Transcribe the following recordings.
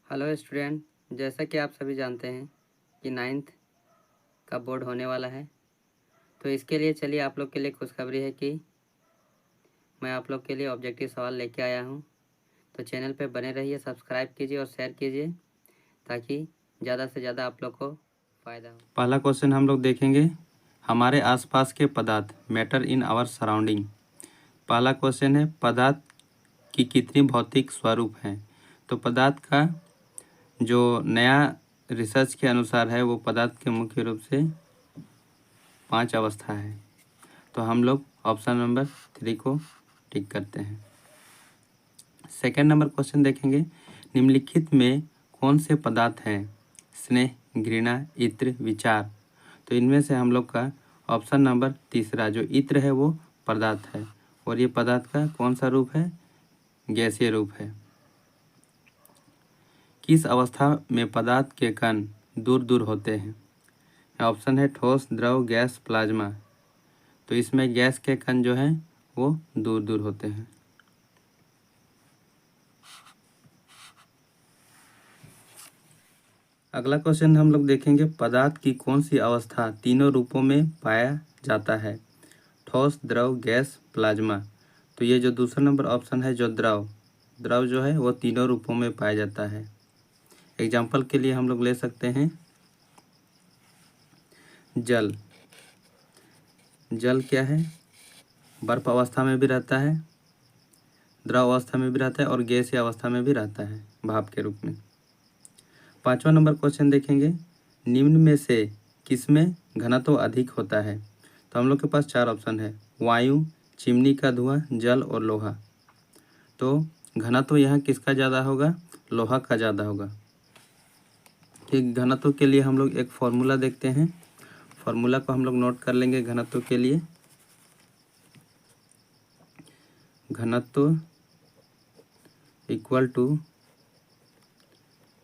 Hello student, जैसा कि आप सभी जानते हैं कि 9th का बोर्ड होने वाला है। तो इसके लिए चलिए आप लोग के लिए खुशखबरी है कि मैं आप लोग के लिए ऑब्जेक्टिव सवाल लेके आया हूं। तो चैनल पे बने रहिए, सब्सक्राइब कीजिए और शेयर कीजिए ताकि ज़्यादा से ज़्यादा आप लोग को फ़ायदा हो। पहला क्वेश्चन हम लोग देखेंगे, हमारे आसपास के पदार्थ मैटर इन आवर सराउंडिंग। पहला क्वेश्चन है, पदार्थ की कितनी भौतिक स्वरूप हैं। तो पदार्थ का जो नया रिसर्च के अनुसार है वो पदार्थ के मुख्य रूप से 5 अवस्था है। तो हम लोग ऑप्शन नंबर 3 को टिक करते हैं। सेकंड नंबर क्वेश्चन देखेंगे, निम्नलिखित में कौन से पदार्थ हैं। स्नेह, घृणा, इत्र, विचार। तो इनमें से हम लोग का ऑप्शन नंबर 3 जो इत्र है वो पदार्थ है और ये पदार्थ का कौन सा रूप है, गैसीय रूप है। किस अवस्था में पदार्थ के कण दूर दूर होते हैं। ऑप्शन है ठोस, द्रव, गैस, प्लाज्मा। तो इसमें गैस के कण जो हैं वो दूर दूर होते हैं। अगला क्वेश्चन हम लोग देखेंगे, पदार्थ की कौन सी अवस्था तीनों रूपों में पाया जाता है। ठोस, द्रव, गैस, प्लाज्मा। तो ये जो दूसरा नंबर ऑप्शन है जो द्रव जो है वो तीनों रूपों में पाया जाता है। एग्जाम्पल के लिए हम लोग ले सकते हैं जल। जल क्या है, बर्फ अवस्था में भी रहता है, द्रव अवस्था में भी रहता है और गैसीय अवस्था में भी रहता है भाप के रूप में। 5वां नंबर क्वेश्चन देखेंगे, निम्न में से किसमें घनत्व अधिक होता है। तो हम लोग के पास 4 ऑप्शन है, वायु, चिमनी का धुआं, जल और लोहा। तो घनत्व यहाँ किसका ज़्यादा होगा, लोहा का ज़्यादा होगा। ठीक, घनत्व के लिए हम लोग एक फॉर्मूला देखते हैं। फॉर्मूला को हम लोग नोट कर लेंगे घनत्व के लिए। घनत्व इक्वल टू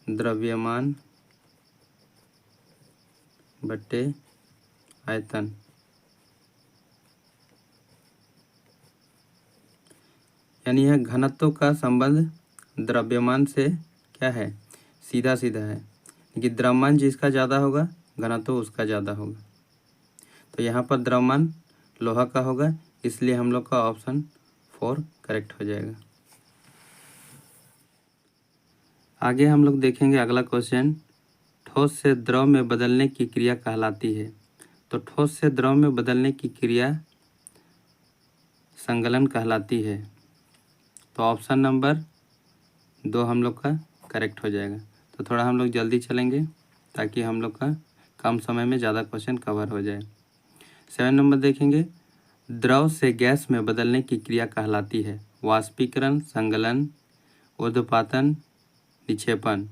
द्रव्यमान बट्टे आयतन। यानी यह घनत्व का संबंध द्रव्यमान से क्या है, सीधा सीधा है कि द्रव्यमान जिसका ज़्यादा होगा घनत्व उसका ज़्यादा होगा। तो यहाँ पर द्रव्यमान लोहा का होगा, इसलिए हम लोग का ऑप्शन 4 करेक्ट हो जाएगा। आगे हम लोग देखेंगे अगला क्वेश्चन, ठोस से द्रव में बदलने की क्रिया कहलाती है। तो ठोस से द्रव में बदलने की क्रिया संगलन कहलाती है। तो ऑप्शन नंबर 2 हम लोग का करेक्ट हो जाएगा। तो थोड़ा हम लोग जल्दी चलेंगे ताकि हम लोग का कम समय में ज़्यादा क्वेश्चन कवर हो जाए। 7 नंबर देखेंगे, द्रव से गैस में बदलने की क्रिया कहलाती है। वाष्पीकरण, संगलन, ऊर्ध्वपातन, निक्षेपण।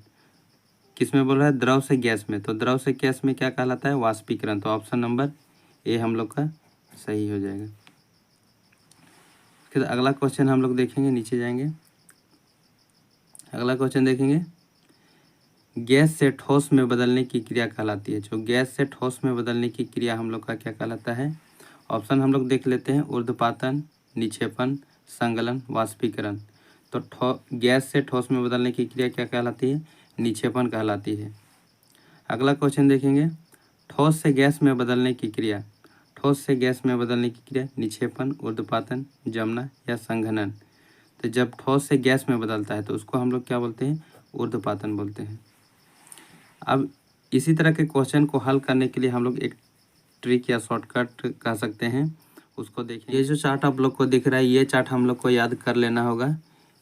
किस में बोल रहा है, द्रव से गैस में। तो द्रव से गैस में क्या कहलाता है, वाष्पीकरण। तो ऑप्शन नंबर ए हम लोग का सही हो जाएगा। फिर अगला क्वेश्चन हम लोग देखेंगे, नीचे जाएंगे। अगला क्वेश्चन देखेंगे, गैस से ठोस में बदलने की क्रिया कहलाती है। जो गैस से ठोस में बदलने की क्रिया हम लोग का क्या कहलाता है। ऑप्शन हम लोग देख लेते हैं, ऊर्ध्वपातन, निक्षेपण, संगलन, वाष्पीकरण। तो गैस से ठोस में बदलने की क्रिया क्या कहलाती है, निक्षेपण कहलाती है। अगला क्वेश्चन देखेंगे, ठोस से गैस में बदलने की क्रिया। ठोस से गैस में बदलने की क्रिया निक्षेपण, ऊर्ध्वपातन, जमना या संघनन। तो जब ठोस से गैस में बदलता है तो उसको हम लोग क्या बोलते हैं, ऊर्ध्वपातन बोलते हैं। अब इसी तरह के क्वेश्चन को हल करने के लिए हम लोग एक ट्रिक या शॉर्टकट कह सकते हैं, उसको देखें। ये जो चार्ट आप लोग को दिख रहा है, ये चार्ट हम लोग को याद कर लेना होगा।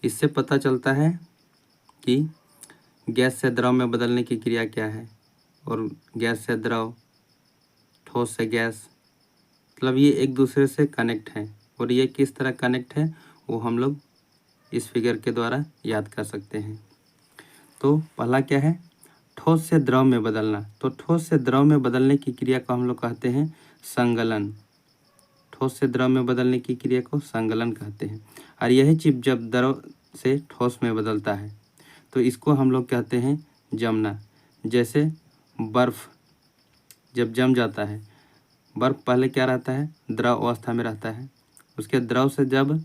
इससे पता चलता है कि गैस से द्रव में बदलने की क्रिया क्या है और गैस से द्रव, ठोस से गैस, मतलब ये एक दूसरे से कनेक्ट हैं। और ये किस तरह कनेक्ट है वो हम लोग इस फिगर के द्वारा याद कर सकते हैं। तो पहला क्या है, ठोस से द्रव में बदलना। तो ठोस से द्रव में बदलने की क्रिया को हम लोग कहते हैं संगलन। ठोस से द्रव में बदलने की क्रिया को संगलन कहते हैं। और यही चीज जब द्रव से ठोस में बदलता है तो इसको हम लोग कहते हैं जमना। जैसे बर्फ जब जम जाता है, बर्फ पहले क्या रहता है, द्रव अवस्था में रहता है, उसके द्रव से जब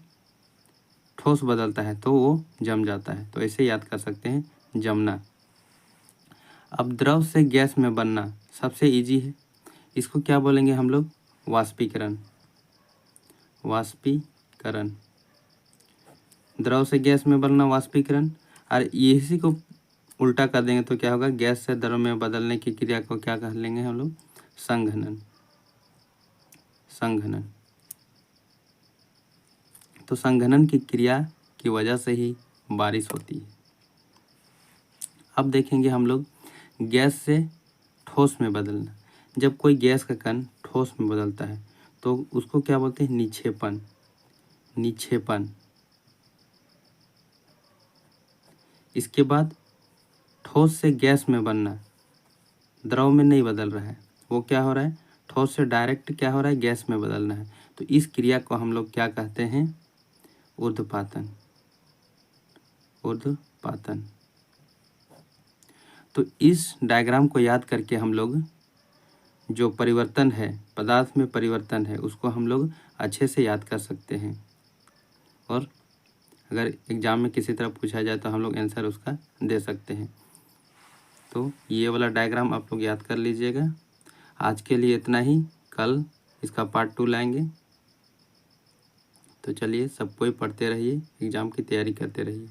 ठोस बदलता है तो वो जम जाता है। तो ऐसे याद कर सकते हैं जमना। अब द्रव से गैस में बनना सबसे इजी है, इसको क्या बोलेंगे हम लोग? वाष्पीकरण। वाष्पीकरण, द्रव से गैस में बनना वाष्पीकरण। और इसी को उल्टा कर देंगे तो क्या होगा? गैस से द्रव में बदलने की क्रिया को क्या कह लेंगे हम लोग? संघनन। संघनन। तो संघनन की क्रिया की वजह से ही बारिश होती है। अब देखेंगे हम लोग गैस से ठोस में बदलना। जब कोई गैस का कण ठोस में बदलता है तो उसको क्या बोलते हैं? निक्षेपण। निक्षेपण। इसके बाद ठोस से गैस में बनना, द्रव में नहीं बदल रहा है, वो क्या हो रहा है? ठोस से डायरेक्ट क्या हो रहा है? गैस में बदलना है। तो इस क्रिया को हम लोग क्या कहते हैं? ऊर्ध्वपातन। ऊर्ध्वपातन। तो इस डायग्राम को याद करके हम लोग जो परिवर्तन है, पदार्थ में परिवर्तन है, उसको हम लोग अच्छे से याद कर सकते हैं। और अगर एग्जाम में किसी तरह पूछा जाए तो हम लोग आंसर उसका दे सकते हैं। तो ये वाला डायग्राम आप लोग याद कर लीजिएगा। आज के लिए इतना ही, कल इसका पार्ट 2 लाएंगे। तो चलिए, सब कोई पढ़ते रहिए, एग्ज़ाम की तैयारी करते रहिए।